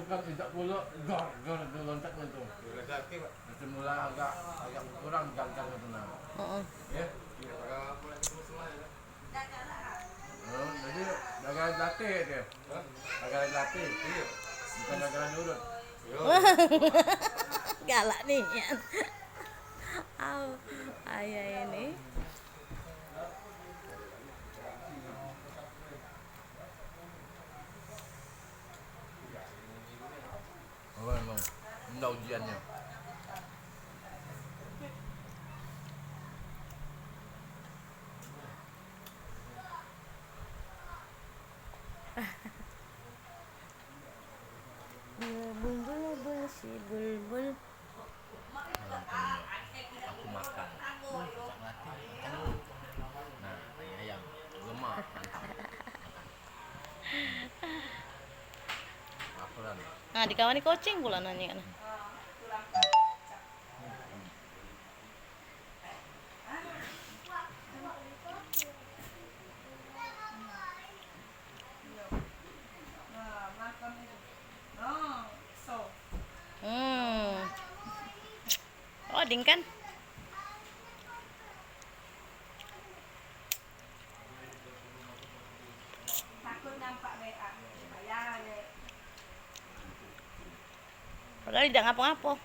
kan tidak pula gar itu loncatnya tuh. Negatif, Pak. Semula agak kurang gar itu nah. Heeh. Ya. Iya, kalau mulai semua ya. Jadi gara latih dia. Hah? Gara latih. Iya. Bukan gara nurut. Yo. Galak nih ya. Au, ayah ini. Oh, emang. Enggak ujiannya. Bulbul bulbul si bulbul. Aku makan. Nah, ayam lemak mantap. Laparan. Nah, dikawani kucing pula nanya kan. Oh, ding kan? Takut nampak WA. Bayar ya. Padahal tidak ngapa-ngapa.